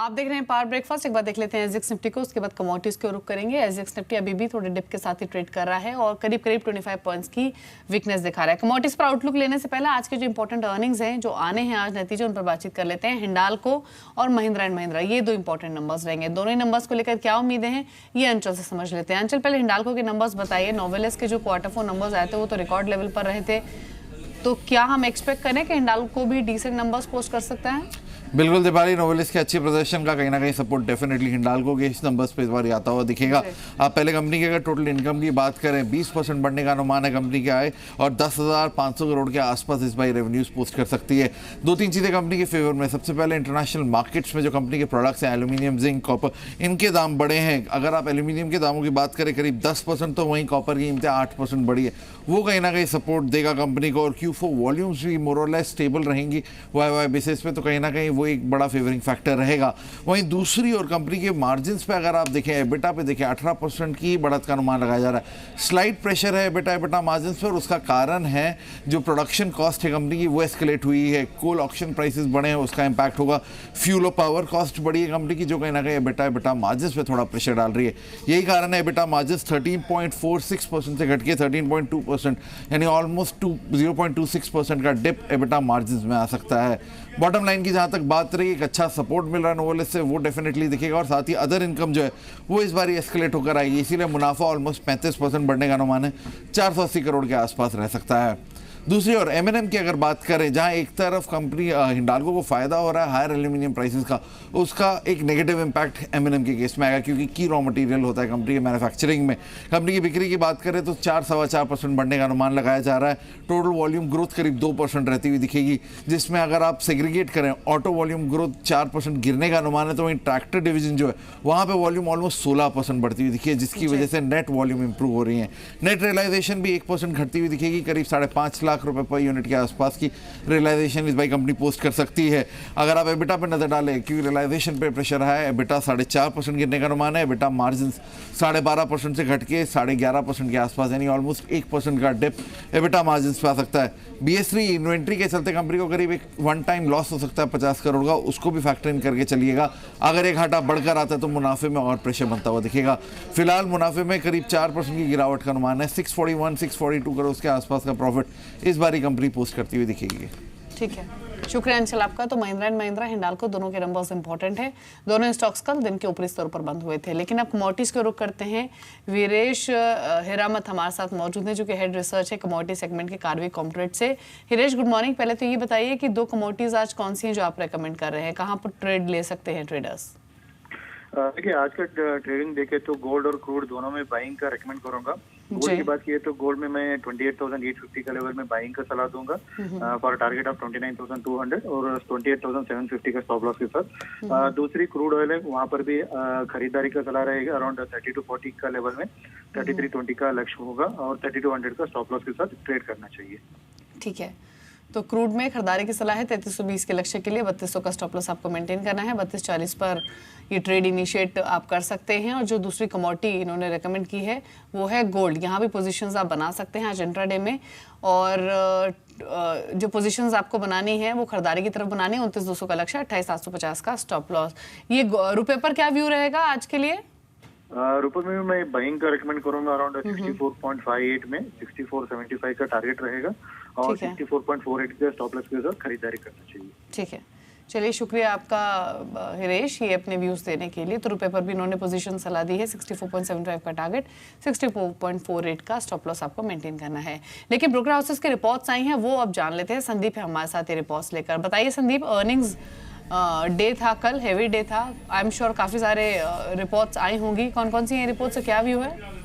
आप देख रहे हैं पावर ब्रेकफास्ट। एक बार देख लेते हैं एसजीएक्स निफ्टी को, उसके बाद कमोडिटीज को रुख करेंगे। एसजीएक्स निफ्टी अभी भी थोड़े डिप के साथ ही ट्रेड कर रहा है और करीब 25 पॉइंट्स की वीकनेस दिखा रहा है। कमोडिटीज पर आउटलुक लेने से पहले आज के जो इंपॉर्टेंट अर्निंग्स हैं जो आने हैं आज नतीजे, उन पर बातचीत कर लेते हैं। हिंडाल्को और महिंद्रा एंड महिंद्रा, ये दो इंपॉर्टेंट नंबर्स रहेंगे। दोनों ही नंबर्स को लेकर क्या उम्मीदें हैं ये अंचल से समझ लेते हैं। अंचल, पहले हिंडाल्को के नंबर्स बताइए। नोवेलिस के जो Q4 नंबर्स आए थे वो तो रिकॉर्ड लेवल पर रहे थे, तो क्या हम एक्सपेक्ट करें कि हिंडाल्को भी डिसेंट नंबर्स पोस्ट कर सकता है? बिल्कुल दीपाली, नोवेलिस के अच्छे प्रदर्शन का कहीं ना कहीं सपोर्ट डेफिनेटली हिंडाल्को के इस नंबर्स पे इस बार आता हुआ दिखेगा। आप पहले कंपनी के अगर टोटल इनकम की बात करें, 20% बढ़ने का अनुमान है कंपनी के आए और 10,500 करोड़ के आसपास इस बार रेवेन्यूज पोस्ट कर सकती है। दो तीन चीज़ें कंपनी के फेवर में। सबसे पहले इंटरनेशनल मार्केट्स में जो कंपनी के प्रोडक्ट्स हैं, एल्यूमिनियम, जिंक, कॉपर, इनके दाम बढ़े हैं। अगर आप एल्यूमिनियम के दामों की बात करें करीब 10%, तो वहीं कॉपर की कीमतें 8% बढ़ी है। वो कहीं ना कहीं सपोर्ट देगा कंपनी को। और Q4 वॉल्यूम्स भी मोर और लेस स्टेबल रहेंगी वाई बेसिस पे, तो कहीं ना कहीं वो एक बड़ा फेवरिंग फैक्टर रहेगा। वहीं दूसरी और कंपनी के मार्जिन्स पे अगर आप देखें, एबिटा पे देखें, 18% की बढ़त का अनुमान लगाया जा रहा है। स्लाइट प्रेशर है एबिटा मार्जिन्स पर। उसका कारण है जो प्रोडक्शन कॉस्ट है कंपनी की वो एस्केलेट हुई है। कोल ऑक्शन प्राइसेस बढ़े हैं, उसका इंपैक्ट होगा। फ्यूल और पावर कॉस्ट बढ़ी है कंपनी की, जो कहीं ना कहीं एबिटा मार्जिन्स पे थोड़ा प्रेशर डाल रही है। यही कारण है एबिटा मार्जिन्स 13.46% से घट के 13.2%, यानी ऑलमोस्ट 0.26% का डिप एबिटा मार्जिन्स में आ सकता है। बॉटम लाइन की जहाँ तक बात रही, एक अच्छा सपोर्ट मिल रहा है नोवेलिस से, वो डेफिनेटली दिखेगा। और साथ ही अदर इनकम जो है वो इस बार एस्केलेट होकर आएगी, इसीलिए मुनाफा ऑलमोस्ट 35% बढ़ने का अनुमान है, 480 करोड़ के आसपास रह सकता है। दूसरी और M&M की अगर बात करें, जहां एक तरफ कंपनी हिंडाल्को को फायदा हो रहा है हायर एल्यूमिनियम प्राइसेस का, उसका एक नेगेटिव इंपैक्ट M&M के केस में आएगा, क्योंकि की रॉ मटेरियल होता है कंपनी के मैन्युफैक्चरिंग में। कंपनी की बिक्री की बात करें तो 4-4.25% बढ़ने का अनुमान लगाया जा रहा है। टोटल वॉल्यूम ग्रोथ करीब 2% रहती हुई दिखेगी, जिसमें अगर आप सेग्रीगेट करें ऑटो वॉल्यूम ग्रोथ 4% गिरने का अनुमान है, तो वहीं ट्रैक्टर डिवीजन जो है वहाँ पर वॉल्यूम ऑलमोस्ट 16% बढ़ती हुई दिखी है, जिसकी वजह से नेट वॉल्यूम इंप्रूव हो रही है। नेट रियलाइजेशन भी 1% घटती हुई दिखेगी, करीब 5.5 लाख रुपए पर यूनिट के आसपास की रियलाइजेशन इस बाई कंपनी पोस्ट कर सकती है। अगर आप एबिटा पे नजर डालें, क्योंकि रियलाइजेशन पे प्रेशर है, एबिटा 4.5% गिरने का अनुमान है। एबिटा मार्जिन 12.5% से घट के 11.5% के आसपास, यानी ऑलमोस्ट 1% का डिप एबिटा मार्जिन पे आ सकता है। BS3 इन्वेंट्री के चलते कंपनी को करीब एक वन टाइम लॉस हो सकता है 50 करोड़ का, उसको भी फैक्टर इन करके चलिएगा। अगर एक घाटा बढ़कर आता है तो मुनाफे में और प्रेशर बनता हुआ दिखेगा। फिलहाल मुनाफे में करीब 4% की गिरावट का अनुमान है। 642 करोड़ के आसपास का प्रॉफिट इस बार कंपनी पोस्ट करती हुई दिखेगी। ठीक है, शुक्रिया अंचल आपका। तो महिंद्रा एंड महिंद्रा, हिंडाल्को, दोनों के नंबर्स इंपॉर्टेंट है। दोनों स्टॉक्स कल दिन के ऊपरी स्तर पर बंद हुए थे। लेकिन अब कमोडिटीज को रुख करते हैं। वीरेश हिरामत हमारे साथ मौजूद हैं, जो कि हेड रिसर्च है कमोडिटी सेगमेंट के कार्विक कॉम्पोरेट से। Hiresh, good morning. पहले तो ये बताइए कि दो कमोडिटीज आज कौन सी हैं जो आप रेकमेंड कर रहे हैं, कहाँ पर ट्रेड ले सकते हैं ट्रेडर्स? देखिए, आज का ट्रेडिंग देखे तो गोल्ड और क्रूड दोनों में बाइंग का रेकमेंड करूंगा। गोल्ड की बात की तो गोल्ड में मैं 28,850 का लेवल में बाइंग का सलाह दूंगा फॉर टारगेट ऑफ 29,200 और 28,750 का स्टॉप लॉस के साथ। दूसरी क्रूड ऑयल है, वहां पर भी खरीदारी का सलाह रहेगा अराउंड 30-40 का लेवल में। 3320 का लक्ष्य होगा और 3200 का स्टॉप लॉस के साथ ट्रेड करना चाहिए। ठीक है, तो क्रूड में खरीदारी की सलाह है 3320 के लक्ष्य के लिए। 3200 का स्टॉप लॉस आपको मेंटेन करना है। 3240 पर ये ट्रेड इनिशिएट आप कर सकते हैं। और जो दूसरी कमोडिटी इन्होंने रेकमेंड की है वो है गोल्ड। यहाँ भी पोजीशंस आप बना सकते हैं आज इंट्राडे में। और जो पोजीशंस आपको बनानी है वो खरीदारी की तरफ बनानी है। 29,200 का लक्ष्य, 28,750 का स्टॉप लॉस। ये रुपए पर क्या व्यू रहेगा आज के लिए? रुपए में मैं बाइंग का रेकमेंड करूंगा अराउंड 64.58 में। 64.75 का टारगेट रहेगा और 64.48 के स्टॉप लॉस के साथ खरीदारी करना चाहिए। ठीक है, चलिए शुक्रिया आपका हिरेश, ये अपने व्यूज देने के लिए। तो रुपए पर भी इन्होंने पोजीशन सलाह दी है। 64.75 का टारगेट, 64.48 का स्टॉप लॉस आपको मेंटेन करना है। लेकिन ब्रोकर हाउसेस की रिपोर्ट्स आई हैं, वो अब जान लेते हैं। संदीप है हमारे साथ ये रिपोर्ट्स लेकर। बताइए संदीप, अर्निंग्स डे था कल, हेवी डे था। आई एम श्योर काफ़ी सारे रिपोर्ट्स आई होंगी। कौन कौन सी हैं रिपोर्ट्स से क्या व्यू है?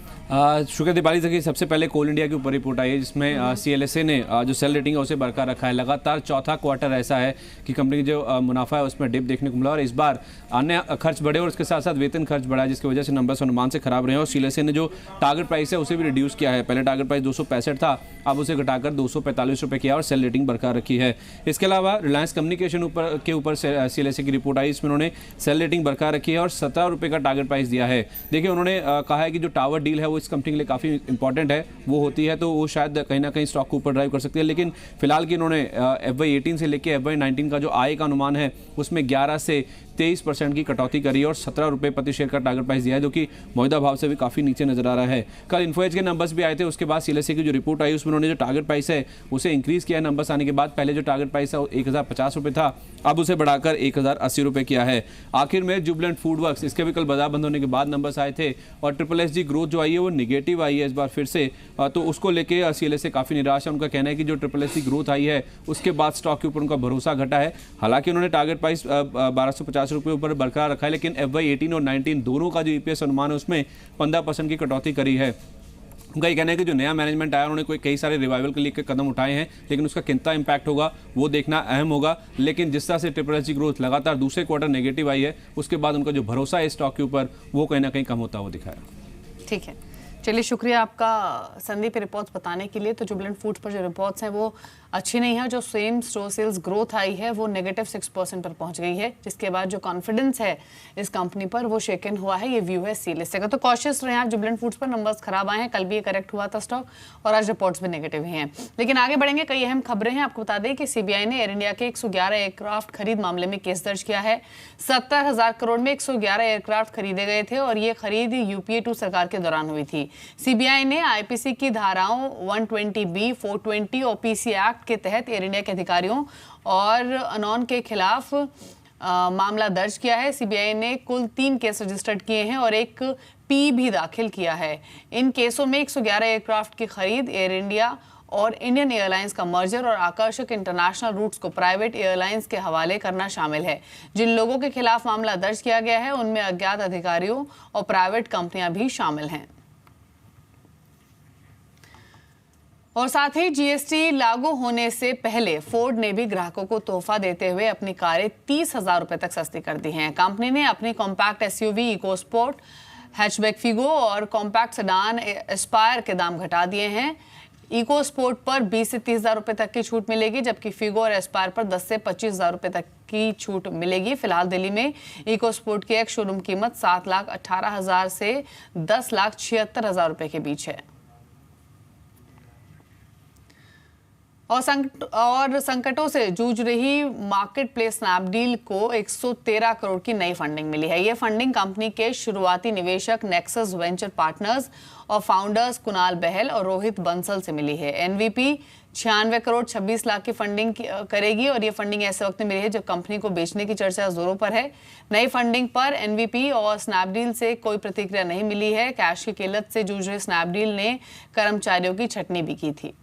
शुक्र दिवाली तक सबसे पहले कोल इंडिया के ऊपर रिपोर्ट आई है, जिसमें CLSA ने जो सेल रेटिंग है उसे बरकरार रखा है। लगातार चौथा क्वार्टर ऐसा है कि कंपनी की जो मुनाफा है उसमें डिप देखने को मिला और इस बार अन्य खर्च बढ़े और उसके साथ साथ वेतन खर्च बढ़ा, जिसकी वजह से नंबर्स अनुमान से खराब रहे हैं। और CLSA ने जो टारगेट प्राइस है उसे भी रिड्यूस किया है। पहले टारगेट प्राइस 265 था, अब उसे घटाकर 245 रुपये किया और सेल रेटिंग बरकरार रखी है। इसके अलावा रिलायंस कम्युनिकेशन के ऊपर CLSA की रिपोर्ट आई, इसमें उन्होंने सेल रेटिंग बरकरार रखी है और 17 रुपये का टारगेट प्राइस दिया है। देखिए, उन्होंने कहा है कि जो टावर डील है वो इस कंपनी के लिए काफ़ी इंपॉर्टेंट है, वो होती है तो वो शायद कहीं ना कहीं स्टॉक को ऊपर ड्राइव कर सकती है। लेकिन फिलहाल की इन्होंने FY18 से लेकर FY19 का जो आय का अनुमान है उसमें 11 से 23% की कटौती करी है और 17 रुपये प्रति शेयर का टारगेट प्राइस दिया है, जो कि मौजूदा भाव से भी काफ़ी नीचे नजर आ रहा है। कल इन्फोएज के नंबर्स भी आए थे, उसके बाद सीएलएसए की जो रिपोर्ट आई उसमें उन्होंने जो टारगेट प्राइस है उसे इंक्रीज किया है नंबर्स आने के बाद। पहले जो टारगेट प्राइस है 1050 रुपये था, अब उसे बढ़ाकर 1080 रुपये किया है। आखिर में जुबिलेंट फूड वर्क्स, इसके भी कल बाजार बंद होने के बाद नंबर्स आए थे और ट्रिपल एस जी ग्रोथ जो आई है वो निगेटिव आई है इस बार फिर से, तो उसको लेके सीएलएसए काफ़ी निराश है। उनका कहना है कि जो ट्रिपल एस जी ग्रोथ आई है उसके बाद स्टॉक के ऊपर उनका भरोसा घटा है। हालांकि उन्होंने टारगेट प्राइस 1250 रुपये ऊपर बरकरार रखा है, लेकिन FY18 और 19 दोनों का जो EPS अनुमान है उसमें 15% की कटौती करी है। उनका ये कहना है कि जो नया मैनेजमेंट आया उन्होंने कई सारे रिवाइवल के लिए कदम उठाए हैं, लेकिन उसका कितना इंपैक्ट होगा वो देखना अहम होगा। लेकिन जिस तरह से ट्रिपल एस जी ग्रोथ लगातार दूसरे क्वार्टर नेगेटिव आई है, उसके बाद उनका जो भरोसा है स्टॉक के ऊपर वो कहीं ना कहीं कम होता हुआ दिखाया। ठीक है, चलिए शुक्रिया आपका संदीप रिपोर्ट्स बताने के लिए। तो जुबिलेंट फूड्स पर जो रिपोर्ट्स हैं वो अच्छी नहीं है। जो सेम स्टोर सेल्स ग्रोथ आई है वो -6% पर पहुंच गई है, जिसके बाद जो कॉन्फिडेंस है इस कंपनी पर वो शेकन हुआ है। ये व्यू है सीएलएसए का। तो कॉशियस रहे आप जुबिलेंट फूड्स पर, नंबर्स खराब आए हैं, कल भी ये करेक्ट हुआ था स्टॉक और आज रिपोर्ट्स भी नेगेटिव ही हैं। लेकिन आगे बढ़ेंगे, कई अहम खबरें हैं। आपको बता दें कि सीबीआई ने एयर इंडिया के 111 एयरक्राफ्ट खरीद मामले में केस दर्ज किया है। 70,000 करोड़ में 111 एयरक्राफ्ट खरीदे गए थे और ये खरीद UPA 2 सरकार के दौरान हुई थी। सीबीआई ने आईपीसी की धाराओं 120B, 420 और PC एक्ट के तहत एयर इंडिया के अधिकारियों और अनॉन के खिलाफ मामला दर्ज किया है। सीबीआई ने कुल 3 केस रजिस्टर्ड किए हैं और एक पी भी दाखिल किया है। इन केसों में 111 एयरक्राफ्ट की खरीद, एयर इंडिया और इंडियन एयरलाइंस का मर्जर और आकर्षक इंटरनेशनल रूट्स को प्राइवेट एयरलाइंस के हवाले करना शामिल है। जिन लोगों के खिलाफ मामला दर्ज किया गया है उनमें अज्ञात अधिकारियों और प्राइवेट कंपनियां भी शामिल हैं। और साथ ही जीएसटी लागू होने से पहले फोर्ड ने भी ग्राहकों को तोहफा देते हुए अपनी कारें 30,000 रुपए तक सस्ती कर दी हैं। कंपनी ने अपनी compact SUV EcoSport, hatchback Figo और कॉम्पैक्ट सेडान एस्पायर के दाम घटा दिए हैं। इको स्पोर्ट पर 20 से 30,000 रुपए तक की छूट मिलेगी, जबकि फिगो और एस्पायर पर 10 से 25,000 रुपए तक की छूट मिलेगी। फिलहाल दिल्ली में इको स्पोर्ट की एक शोरूम कीमत 7,18,000 से 10,76,000 रुपए के बीच है। और संकटों से जूझ रही मार्केट प्लेस स्नैपडील को 113 करोड़ की नई फंडिंग मिली है। ये फंडिंग कंपनी के शुरुआती निवेशक नेक्सस वेंचर पार्टनर्स और फाउंडर्स कुणाल बहल और रोहित बंसल से मिली है। एनवीपी 96 करोड़ 26 लाख की फंडिंग करेगी और ये फंडिंग ऐसे वक्त में मिली है जब कंपनी को बेचने की चर्चा जोरों पर है। नई फंडिंग पर एनवीपी और स्नैपडील से कोई प्रतिक्रिया नहीं मिली है। कैश की किल्लत से जूझ रहे स्नैपडील ने कर्मचारियों की छटनी भी की थी।